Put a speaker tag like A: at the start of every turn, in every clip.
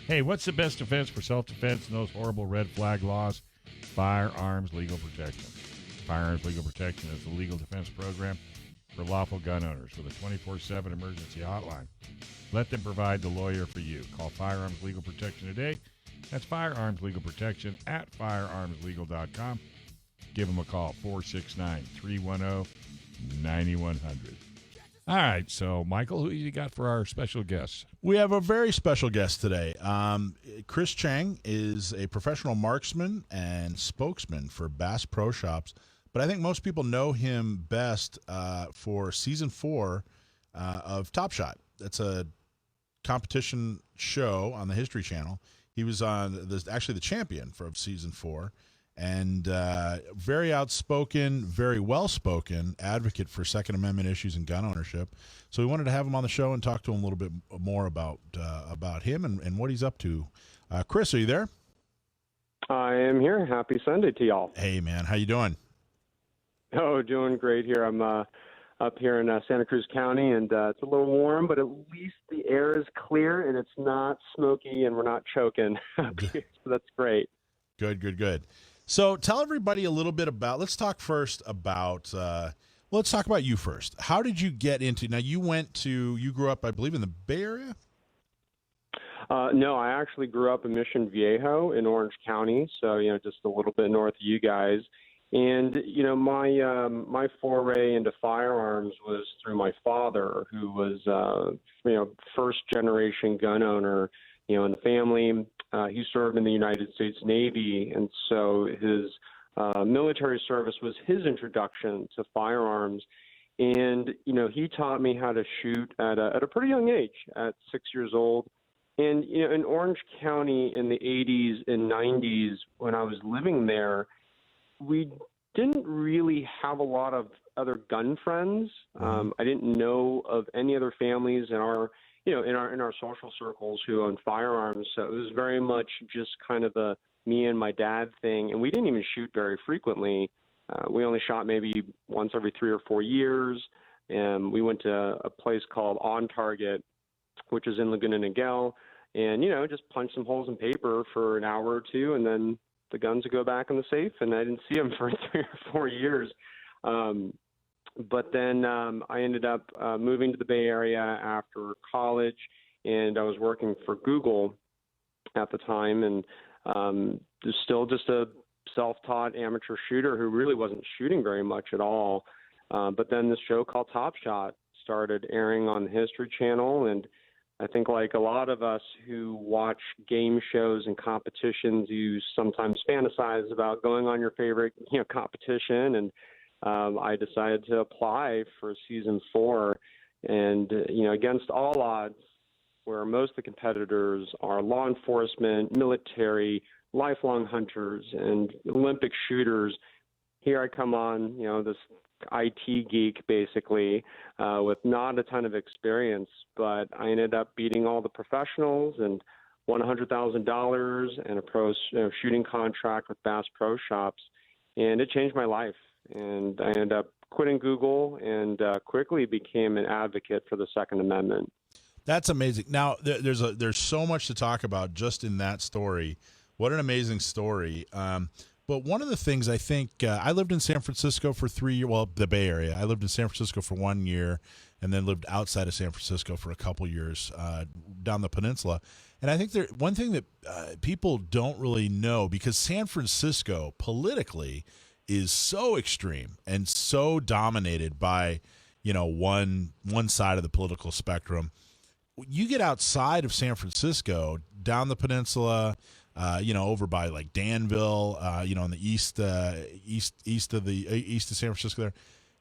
A: Hey, what's the best defense for self-defense and those horrible red flag laws? Firearms legal protection. Firearms legal protection is a legal defense program for lawful gun owners with a 24/7 emergency hotline. Let them provide the lawyer for you. Call Firearms Legal Protection today. That's Firearms Legal Protection at firearmslegal.com. Give them a call, 469-310-9100. All right, so Michael, who you got for our special guest?
B: We have a very special guest today. Chris Cheng is a professional marksman and spokesman for Bass Pro Shops, but I think most people know him best for Season 4 of Top Shot. That's a competition show on the History Channel. He was on actually the champion for Season 4, and very outspoken, very well-spoken advocate for Second Amendment issues and gun ownership. So we wanted to have him on the show and talk to him a little bit more about him and what he's up to. Chris, are you there?
C: I am here. Happy Sunday to y'all.
B: Hey, man. How you doing?
C: Oh, doing great here. I'm up here in Santa Cruz County, and it's a little warm, but at least the air is clear, and it's not smoky, and we're not choking. So that's great.
B: Good. So tell everybody a little bit about, let's talk about you first. How did you get into, now you grew up, I believe, in the Bay Area?
C: No, I actually grew up in Mission Viejo in Orange County, so, just a little bit north of you guys. And, my foray into firearms was through my father, who was, first generation gun owner, in the family. He served in the United States Navy, and so his military service was his introduction to firearms. And, he taught me how to shoot at a pretty young age, at 6 years old. And, in Orange County in the 80s and 90s, when I was living there, we didn't really have a lot of other gun friends. I didn't know of any other families in our social circles who owned firearms. So it was very much just kind of a me and my dad thing. And we didn't even shoot very frequently. We only shot maybe once every 3 or 4 years. And we went to a place called On Target, which is in Laguna Niguel, and, just punch some holes in paper for an hour or two, and then the guns would go back in the safe, and I didn't see them for 3 or 4 years. But then I ended up moving to the Bay Area after college, and I was working for Google at the time, and still just a self-taught amateur shooter who really wasn't shooting very much at all. But then this show called Top Shot started airing on the History Channel, and I think like a lot of us who watch game shows and competitions, you sometimes fantasize about going on your favorite, competition. And I decided to apply for Season 4. And, against all odds, where most of the competitors are law enforcement, military, lifelong hunters, and Olympic shooters, here I come on, this IT geek basically with not a ton of experience, but I ended up beating all the professionals and won $100,000 and a pro shooting contract with Bass Pro Shops, and it changed my life. And I ended up quitting Google and quickly became an advocate for the Second Amendment.
B: That's amazing. Now there's so much to talk about just in that story. What an amazing story. But one of the things I think, I lived in San Francisco for 3 years, well, the Bay Area. I lived in San Francisco for 1 year and then lived outside of San Francisco for a couple years down the peninsula. And I think one thing that people don't really know, because San Francisco politically is so extreme and so dominated by, one side of the political spectrum. You get outside of San Francisco, down the peninsula, over by like Danville, on the east of San Francisco there.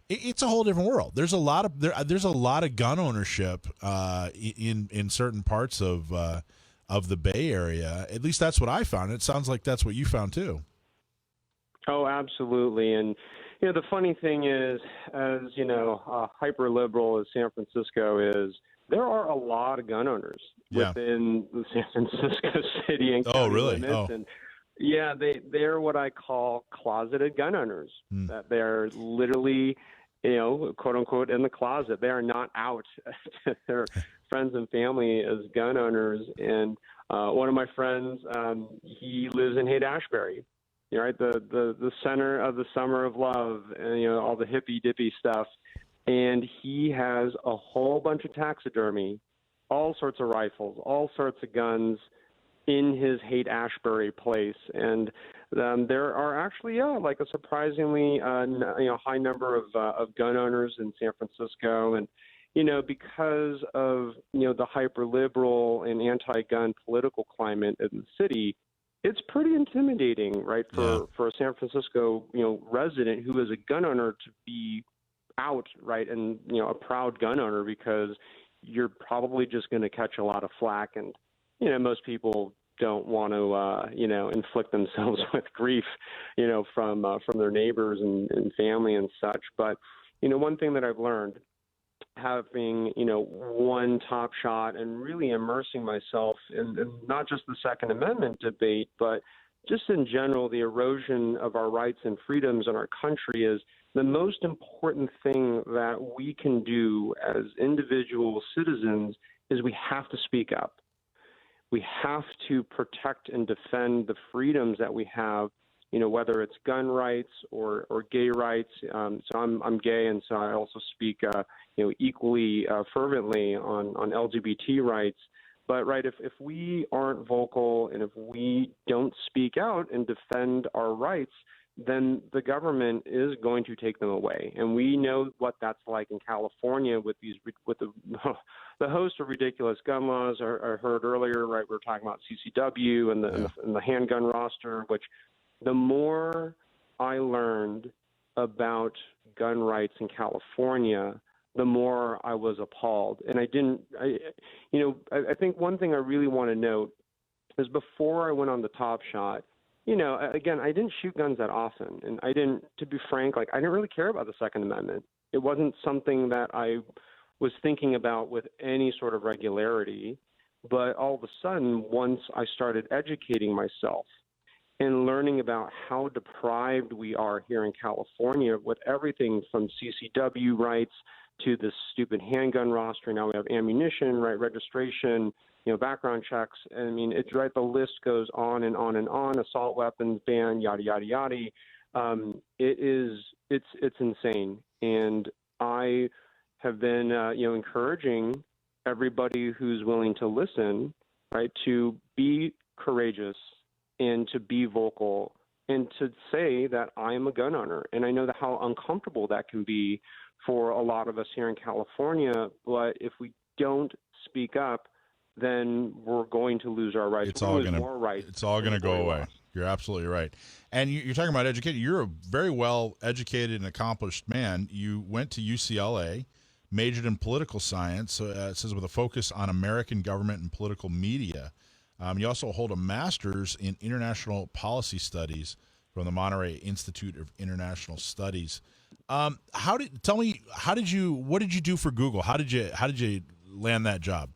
B: It's a whole different world. There's a lot of gun ownership in certain parts of the Bay Area. At least that's what I found. It sounds like that's what you found too.
C: Oh, absolutely. And the funny thing is, as hyper liberal as San Francisco is, there are a lot of gun owners within the San Francisco city and county limits. And they're what I call closeted gun owners. That they're literally, quote unquote, in the closet. They are not out to their friends and family as gun owners. And One of my friends, he lives in Haight-Ashbury, right? The center of the summer of love, and all the hippy dippy stuff. And he has a whole bunch of taxidermy, all sorts of rifles, all sorts of guns in his Haight-Ashbury place. And there are actually, like a surprisingly high number of gun owners in San Francisco. And because of the hyper-liberal and anti-gun political climate in the city, it's pretty intimidating, right, for a San Francisco resident who is a gun owner to be out, right, and a proud gun owner, because you're probably just going to catch a lot of flack, and most people don't want to inflict themselves with grief from their neighbors and family and such. But one thing that I've learned, having one Top Shot and really immersing myself in not just the Second Amendment debate, but just in general the erosion of our rights and freedoms in our country, is the most important thing that we can do as individual citizens is we have to speak up. We have to protect and defend the freedoms that we have, whether it's gun rights or gay rights. So I'm gay, and so I also speak equally fervently on LGBT rights. But right, if we aren't vocal and if we don't speak out and defend our rights, then the government is going to take them away. And we know what that's like in California with the host of ridiculous gun laws. I heard earlier, right, we were talking about CCW and the handgun roster, which the more I learned about gun rights in California, the more I was appalled. And I think one thing I really want to note is, before I went on the Top Shot, again, I didn't shoot guns that often. And to be frank, I didn't really care about the Second Amendment. It wasn't something that I was thinking about with any sort of regularity. But all of a sudden, once I started educating myself and learning about how deprived we are here in California, with everything from CCW rights to this stupid handgun roster. Now we have ammunition, right, registration, background checks. I mean, it's right. The list goes on and on and on. Assault weapons ban, yada yada yada. It's insane. And I have been encouraging everybody who's willing to listen, right, to be courageous and to be vocal and to say that I am a gun owner. And I know that how uncomfortable that can be for a lot of us here in California, but if we don't speak up, then we're going to lose our rights.
B: It's all going to go away. You're absolutely right. And you're talking about educated. You're a very well educated and accomplished man. You went to UCLA, majored in political science, it says with a focus on American government and political media. You also hold a master's in international policy studies from the Monterey Institute of International Studies. What did you do for Google? How did you land that job?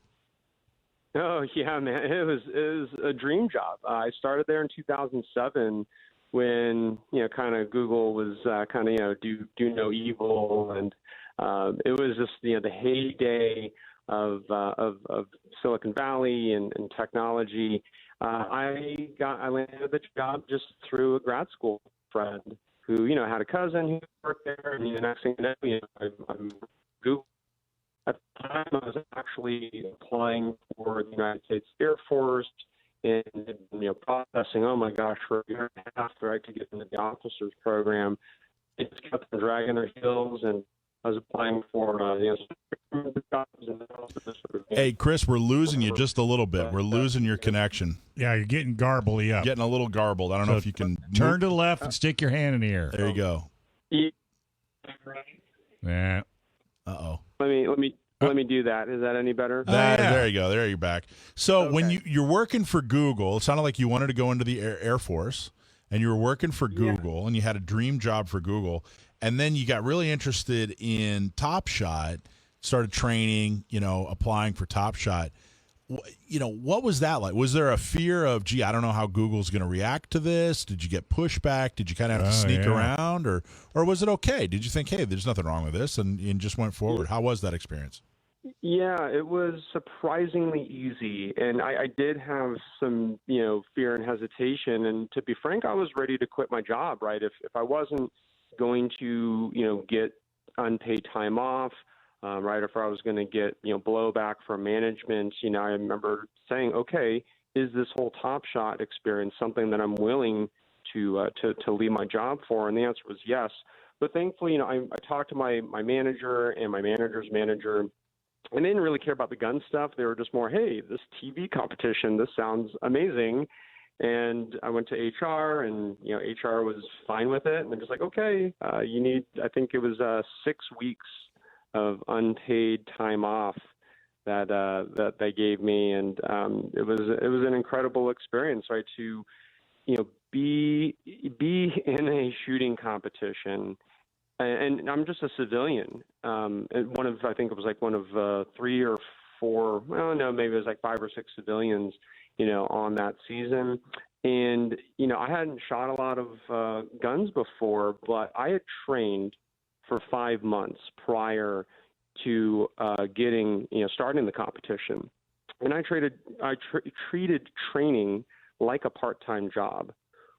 C: Oh yeah, man, it was a dream job. I started there in 2007 when kind of Google was do no evil, and it was just the heyday of Silicon Valley and technology. I landed the job just through a grad school friend who had a cousin who worked there, and the next thing you know, I'm Google. At the time, I was actually applying for the United States Air Force and processing. Oh my gosh, for a year and a half, right, to get into the officers program. It just kept them dragging their heels, and I was applying for jobs.
B: Hey, Chris, we're losing you just a little bit. We're losing your connection.
A: Yeah, you're getting garbly up.
B: Getting a little garbled. I don't know if you can
A: turn to the left and stick your hand in the air.
B: There you go.
A: Yeah.
B: Uh-oh.
C: Let me do that. Is that any better?
B: There you go. There you're back. So when you're working for Google, it sounded like you wanted to go into the Air Force, and you were working for Google, and you had a dream job for Google, and then you got really interested in Top Shot, started training, applying for Top Shot. What was that like? Was there a fear of, gee, I don't know how Google's going to react to this? Did you get pushback? Did you kind of have to sneak around? Or was it okay? Did you think, hey, there's nothing wrong with this, and just went forward? How was that experience?
C: Yeah, it was surprisingly easy, and I did have some, fear and hesitation. And to be frank, I was ready to quit my job. Right, if I wasn't going to, get unpaid time off, right, if I was going to get, blowback from management, I remember saying, okay, is this whole Top Shot experience something that I'm willing to leave my job for? And the answer was yes. But thankfully, I talked to my manager and my manager's manager, and they didn't really care about the gun stuff. They were just more, hey, this TV competition, this sounds amazing. And I went to HR, and HR was fine with it. And they're just like, okay, you need, I think it was 6 weeks of unpaid time off that they gave me, and it was an incredible experience, right? To be in a shooting competition. And I'm just a civilian. And I think it was like one of 3 or 4, well, no, maybe it was like 5 or 6 civilians, on that season. And, I hadn't shot a lot of guns before, but I had trained for 5 months prior to starting the competition. And I treated training like a part-time job,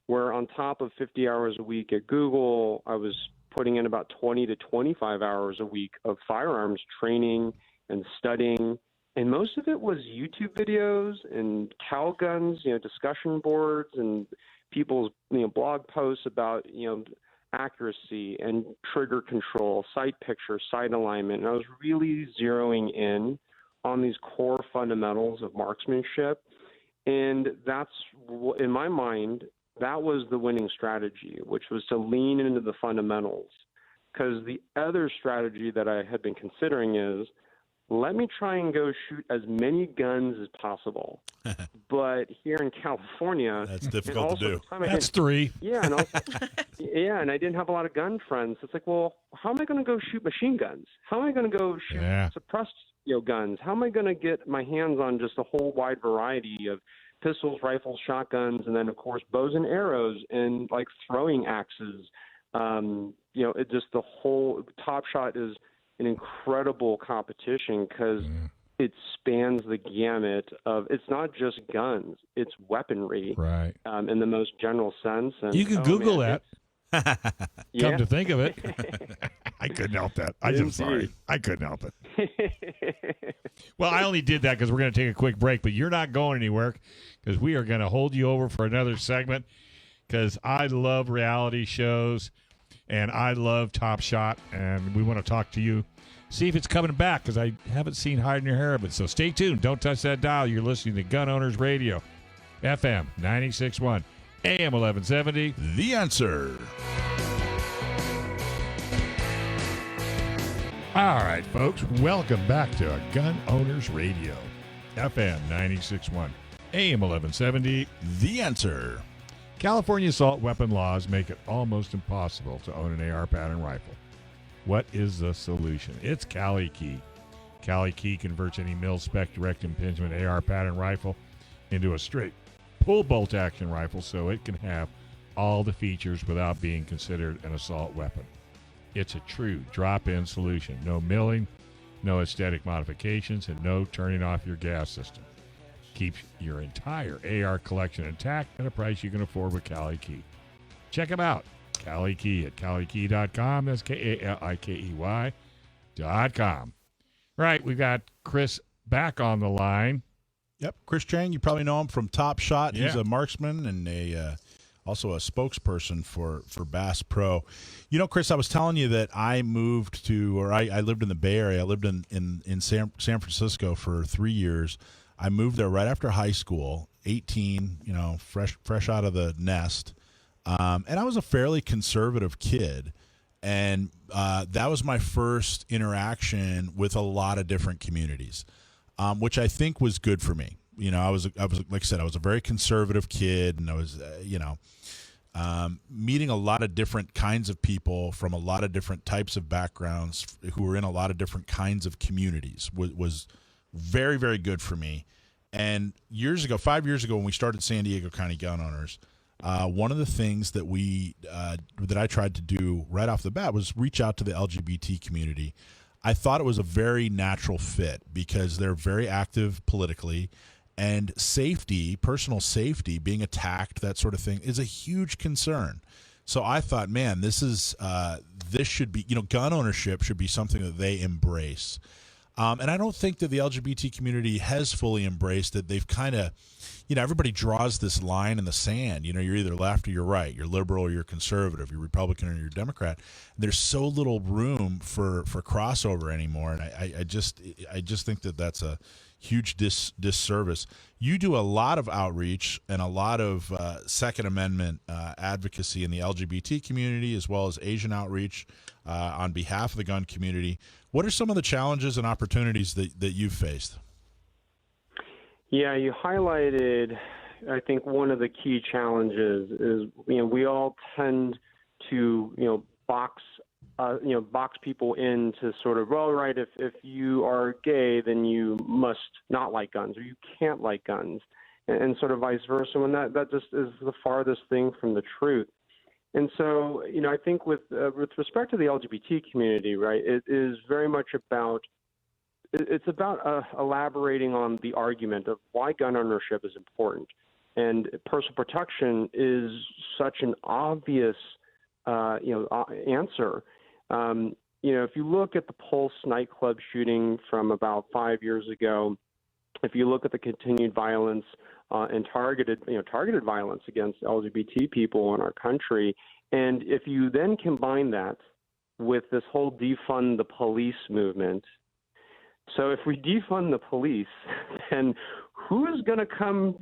C: where on top of 50 hours a week at Google, I was putting in about 20 to 25 hours a week of firearms training and studying. And most of it was YouTube videos and Cal Guns, discussion boards and people's, blog posts about, accuracy and trigger control, sight picture, sight alignment. And I was really zeroing in on these core fundamentals of marksmanship. And that's, in my mind, that was the winning strategy, which was to lean into the fundamentals. Because the other strategy that I had been considering is, let me try and go shoot as many guns as possible. But here in California,
B: that's difficult to do.
A: That's 3.
C: Yeah, and also, and I didn't have a lot of gun friends. It's like, well, how am I going to go shoot machine guns? How am I going to go shoot suppressed guns? How am I going to get my hands on just a whole wide variety of pistols, rifles, shotguns, and then of course bows and arrows and like throwing axes? It just, the whole Top Shot is an incredible competition because it spans the gamut of, it's not just guns, it's weaponry,
A: right?
C: In the most general sense. And
A: you can Google that.
C: Yeah.
A: Come to think of it, I couldn't help that. I'm sorry, I couldn't help it. Well, I only did that because we're going to take a quick break, but you're not going anywhere because we are going to hold you over for another segment because I love reality shows and I love Top Shot, and we want to talk to you, see if it's coming back because I haven't seen hide in your hair of it. So stay tuned. Don't touch that dial. You're listening to Gun Owners Radio, FM 96.1, AM 1170.
B: The Answer.
A: All right, folks, welcome back to Gun Owners Radio, FM 96.1, AM 1170.
B: The Answer.
A: California assault weapon laws make it almost impossible to own an AR pattern rifle. What is the solution? It's Cali Key. Cali Key converts any mil-spec direct impingement AR pattern rifle into a straight pull bolt action rifle so it can have all the features without being considered an assault weapon. It's a true drop-in solution. No milling, no aesthetic modifications, and no turning off your gas system. Keeps your entire AR collection intact at a price you can afford with Cali Key. Check them out. Cali Key at CaliKey.com. That's KALIKEY.com. Right, we got Chris back on the line.
B: Yep, Chris Cheng. You probably know him from Top Shot.
A: Yeah.
B: He's a marksman and also a spokesperson for Bass Pro. Chris, I was telling you that I moved to, or I lived in the Bay Area. I lived in San Francisco for 3 years. I moved there right after high school, 18, fresh out of the nest. And I was a fairly conservative kid. And that was my first interaction with a lot of different communities, which I think was good for me. I was like I said, I was a very conservative kid, and I was, meeting a lot of different kinds of people from a lot of different types of backgrounds who were in a lot of different kinds of communities was very, very good for me. And 5 years ago, when we started San Diego County Gun Owners, one of the things that that I tried to do right off the bat was reach out to the LGBT community. I thought it was a very natural fit because they're very active politically, and safety, personal safety, being attacked, that sort of thing, is a huge concern. So I thought, man, this should be, gun ownership should be something that they embrace. And I don't think that the LGBT community has fully embraced it. They've kind of, everybody draws this line in the sand. You're either left or you're right. You're liberal or you're conservative. You're Republican or you're Democrat. And there's so little room for crossover anymore. And I just think that that's a huge disservice. You do a lot of outreach and a lot of Second Amendment advocacy in the LGBT community, as well as Asian outreach on behalf of the gun community. What are some of the challenges and opportunities that you've faced?
C: Yeah, you highlighted, I think, one of the key challenges is, we all tend to, box people into sort of, well, right, if you are gay, then you must not like guns, or you can't like guns, and sort of vice versa, when that just is the farthest thing from the truth. And so, I think with respect to the LGBT community, right, it is very much about, it's about elaborating on the argument of why gun ownership is important. And personal protection is such an obvious, answer. If you look at the Pulse nightclub shooting from about 5 years ago, if you look at the continued violence and targeted violence against LGBT people in our country, and if you then combine that with this whole defund the police movement, so if we defund the police, then who is going to come,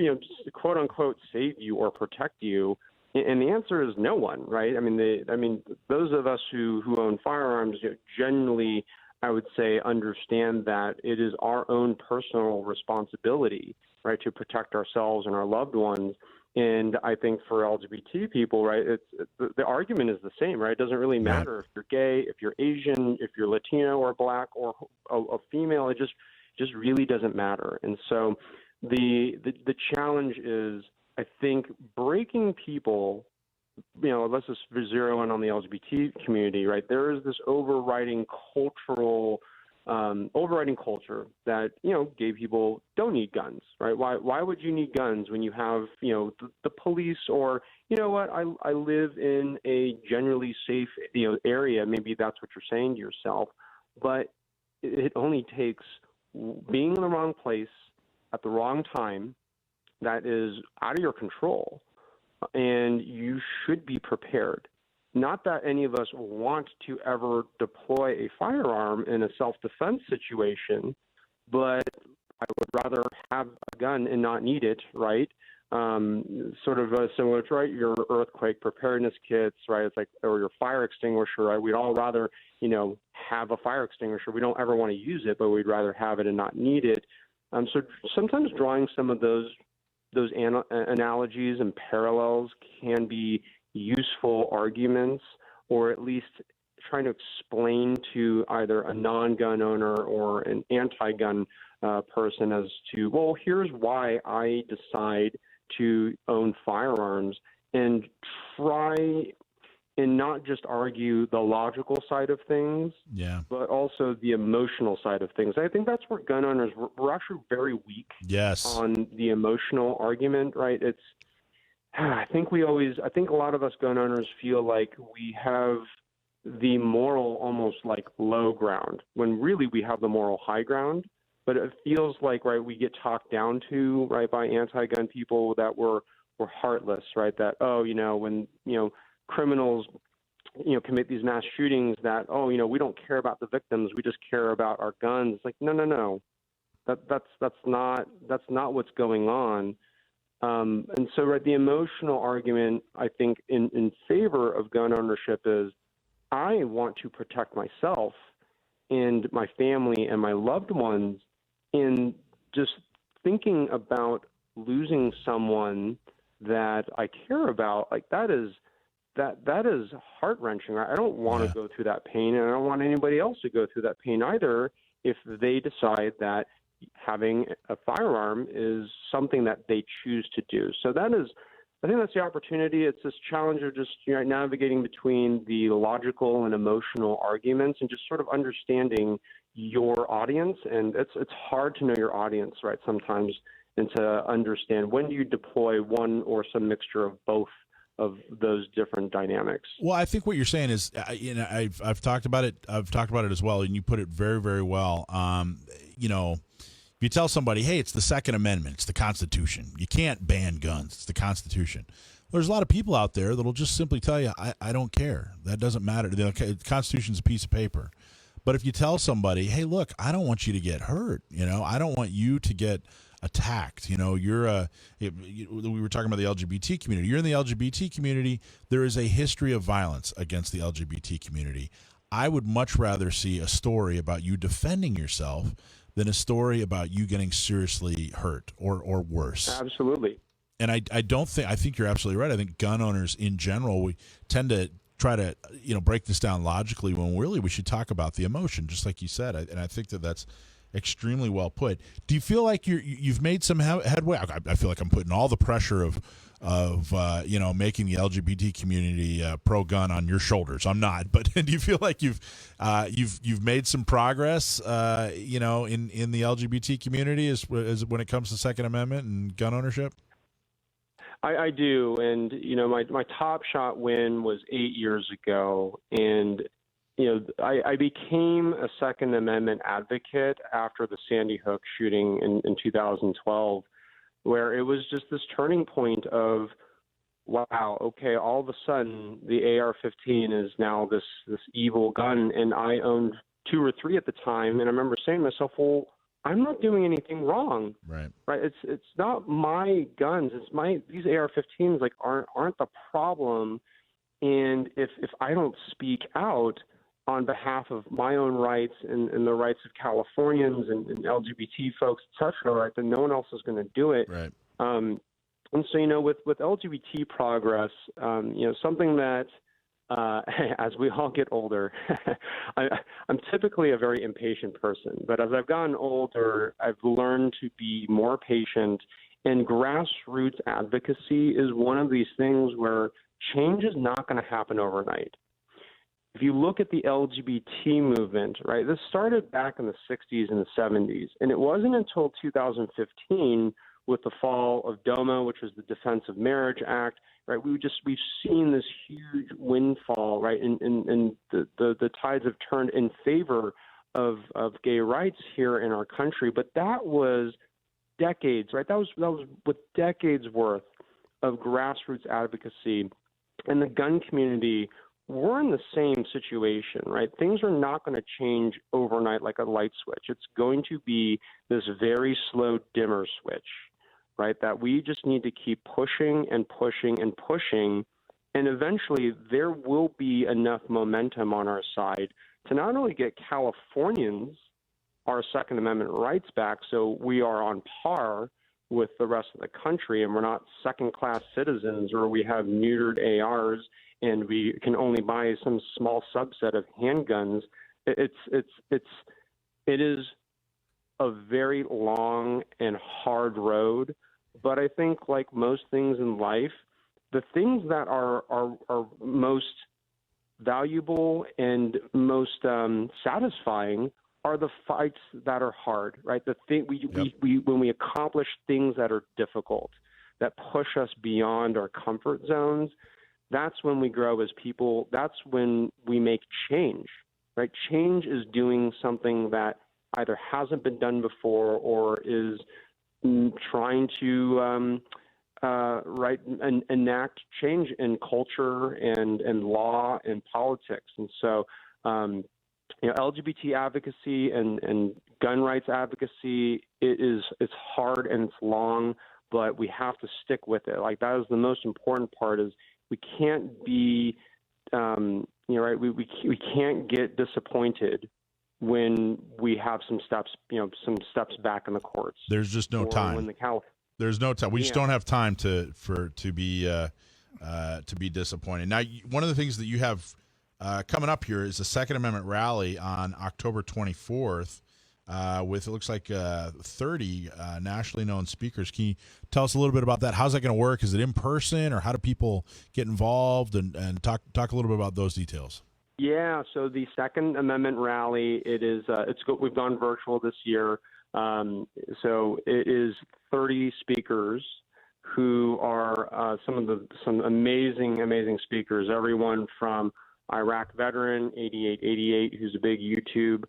C: quote unquote, save you or protect you? And the answer is no one, right? I mean, those of us who own firearms generally, I would say, understand that it is our own personal responsibility, right, to protect ourselves and our loved ones. And I think for LGBT people, right, the argument is the same, right? It doesn't really matter if you're gay, if you're Asian, if you're Latino or Black or a female. It just really doesn't matter. And so the challenge is, I think, breaking people. Let's just zero in on the LGBT community, right? There is this overriding culture that, gay people don't need guns, right? Why would you need guns when you have, the police, or, I live in a generally safe, area. Maybe that's what you're saying to yourself, but it only takes being in the wrong place at the wrong time that is out of your control, and you should be prepared. Not that any of us want to ever deploy a firearm in a self-defense situation, but I would rather have a gun and not need it, right? Sort of similar to, right, your earthquake preparedness kits, right? It's like, or your fire extinguisher, right? We'd all rather, have a fire extinguisher. We don't ever want to use it, but we'd rather have it and not need it. So sometimes drawing some of those analogies and parallels can be useful arguments, or at least trying to explain to either a non-gun owner or an anti-gun person as to, well, here's why I decide to own firearms, and try and not just argue the logical side of things, but also the emotional side of things. I think that's where gun owners, we're actually very weak on the emotional argument, right? I think a lot of us gun owners feel like we have the moral almost like low ground, when really we have the moral high ground. But it feels like, right, we get talked down to, right, by anti-gun people that we're heartless, right? That, when, criminals, commit these mass shootings, that, we don't care about the victims, we just care about our guns. It's like, no. That's not what's going on. And so, right, the emotional argument, I think, in favor of gun ownership is, I want to protect myself and my family and my loved ones, in just thinking about losing someone that I care about. Like, that is heart-wrenching. Right? I don't want to go through that pain, and I don't want anybody else to go through that pain either, if they decide that having a firearm is something that they choose to do. So that is I think that's the opportunity. It's this challenge of just navigating between the logical and emotional arguments and just sort of understanding your audience. And it's hard to know your audience, right, sometimes, and to understand when do you deploy one or some mixture of both of those different dynamics.
B: Well, I think what you're saying is, I've talked about it. I've talked about it as well, and you put it very, very well. If you tell somebody, hey, it's the Second Amendment, it's the Constitution, you can't ban guns, it's the Constitution. There's a lot of people out there that'll just simply tell you, I don't care. That doesn't matter. The Constitution's a piece of paper. But if you tell somebody, hey, look, I don't want you to get hurt. I don't want you to get attacked. We were talking about the LGBT community. You're in the LGBT community. There is a history of violence against the LGBT community. I would much rather see a story about you defending yourself than a story about you getting seriously hurt or worse.
C: Absolutely.
B: And I think you're absolutely right. I think gun owners in general, we tend to try to break this down logically when really we should talk about the emotion, just like you said. And I think that's extremely well put. Do you feel like you've made some headway? I feel like I'm putting all the pressure of making the LGBT community pro-gun on your shoulders. I'm not, but do you feel like you've made some progress, in the LGBT community as when it comes to Second Amendment and gun ownership?
C: I do, and my top shot win was 8 years ago, and I became a Second Amendment advocate after the Sandy Hook shooting in 2012. Where it was just this turning point of, wow, okay, all of a sudden the AR-15 is now this evil gun, and I owned 2 or 3 at the time, and I remember saying to myself, well, I'm not doing anything wrong, right? It's not my guns, it's these AR-15s aren't the problem, and if I don't speak out on behalf of my own rights and the rights of Californians and LGBT folks, et cetera, right, then no one else is going to do it.
B: Right.
C: And so, with LGBT progress, something that, as we all get older, I'm typically a very impatient person, but as I've gotten older, I've learned to be more patient, and grassroots advocacy is one of these things where change is not going to happen overnight. If you look at the LGBT movement, right, this started back in the 60s and the 70s, and it wasn't until 2015 with the fall of DOMA, which was the Defense of Marriage Act, right, we've seen this huge windfall, right, and the tides have turned in favor of gay rights here in our country, but that was decades, right, that was with decades worth of grassroots advocacy, and the gun community. We're in the same situation, right? Things are not going to change overnight like a light switch. It's going to be this very slow dimmer switch, right? That we just need to keep pushing and pushing and pushing. And eventually there will be enough momentum on our side to not only get Californians our Second Amendment rights back so we are on par with the rest of the country and we're not second-class citizens or we have neutered ARs and we can only buy some small subset of handguns. It is a very long and hard road, but I think like most things in life, the things that are most valuable and most satisfying are the fights that are hard, right? The thing we when we accomplish things that are difficult, that push us beyond our comfort zones. That's when we grow as people. That's when we make change, right? Change is doing something that either hasn't been done before or is trying to enact change in culture and law and politics. And so, LGBT advocacy and gun rights advocacy, it's hard and it's long, but we have to stick with it. Like that is the most important part is we can't be, we can't get disappointed when we have some steps back in the courts.
B: There's just no time. There's no time. We just don't have time to be disappointed. Now, one of the things that you have coming up here is the Second Amendment rally on October 24th. with, it looks like 30 nationally known speakers. Can you tell us a little bit about that? How's that going to work? Is it in person, or how do people get involved? And talk a little bit about those details.
C: Yeah, so the Second Amendment rally, we've gone virtual this year. So it is 30 speakers who are some amazing speakers. Everyone from Iraq veteran 8888, who's a big YouTube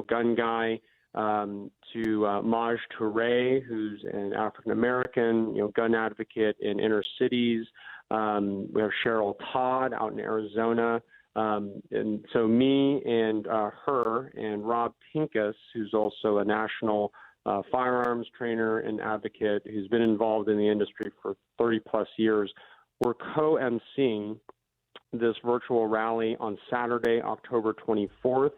C: gun guy, to Maj Touré, who's an African American gun advocate in inner cities. We have Cheryl Todd out in Arizona. And so me and her and Rob Pincus, who's also a national firearms trainer and advocate who's been involved in the industry for 30 plus years, we're co-emceeing this virtual rally on Saturday, October 24th.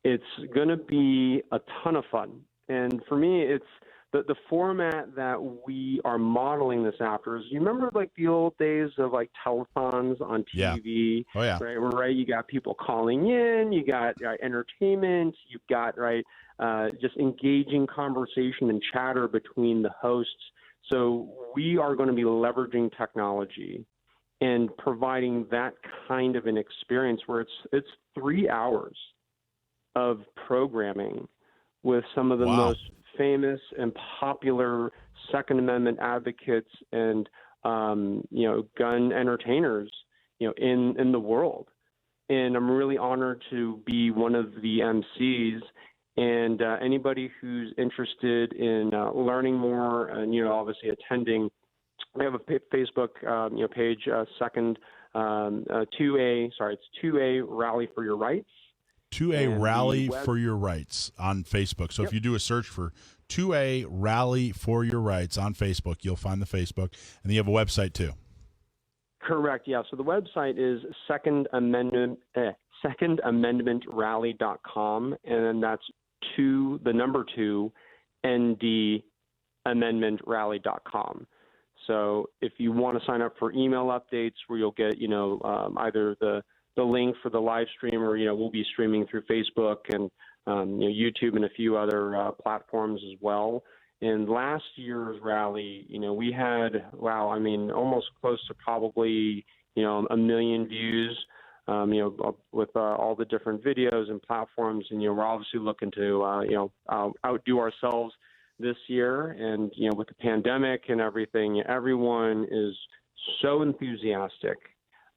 C: It's going to be a ton of fun. And for me, it's the format that we are modeling this after is, you remember like the old days of like telethons on TV?
B: Yeah. Oh, yeah.
C: Right. You got people calling in, you got entertainment, you've got, just engaging conversation and chatter between the hosts. So we are going to be leveraging technology and providing that kind of an experience where it's 3 hours of programming with some of the most famous and popular Second Amendment advocates and gun entertainers in the world. And I'm really honored to be one of the MCs. And anybody who's interested in learning more and obviously attending, we have a Facebook page, second 2A. Sorry, it's 2A Rally for Your Rights.
B: 2A Rally for Your Rights on Facebook. So if you do a search for 2A Rally for Your Rights on Facebook, you'll find the Facebook, and you have a website too.
C: Correct. Yeah. So the website is secondamendmentrally.com, and then that's the number 2 ndamendmentrally.com. So if you want to sign up for email updates where you'll get, either the link for the live stream, or, we'll be streaming through Facebook and, YouTube and a few other platforms as well. And last year's rally, we had, almost close to probably, 1 million views, with all the different videos and platforms. And, we're obviously looking to, outdo ourselves this year. And, with the pandemic and everything, everyone is so enthusiastic.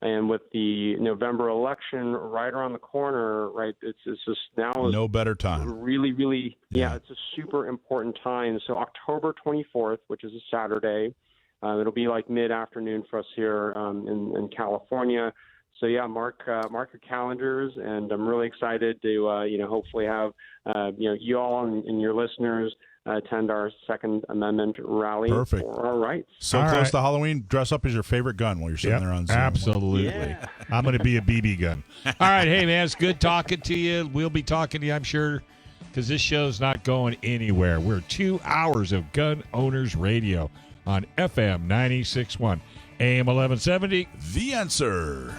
C: And with the November election right around the corner, it's just now
B: no better time.
C: Really, it's a super important time. So October 24th, which is a Saturday, it'll be like mid-afternoon for us here in California. So mark your calendars, and I'm really excited to hopefully have you all and your listeners attend our Second Amendment rally.
B: Perfect.
C: For our rights.
B: So all close to Halloween, dress up as your favorite gun while you're sitting there on Zoom.
A: Absolutely.
C: Yeah.
A: I'm going to be a BB gun. All right. Hey, man, it's good talking to you. We'll be talking to you, I'm sure, because this show's not going anywhere. We're 2 hours of Gun Owners Radio on FM 96.1, AM 1170.
B: The Answer.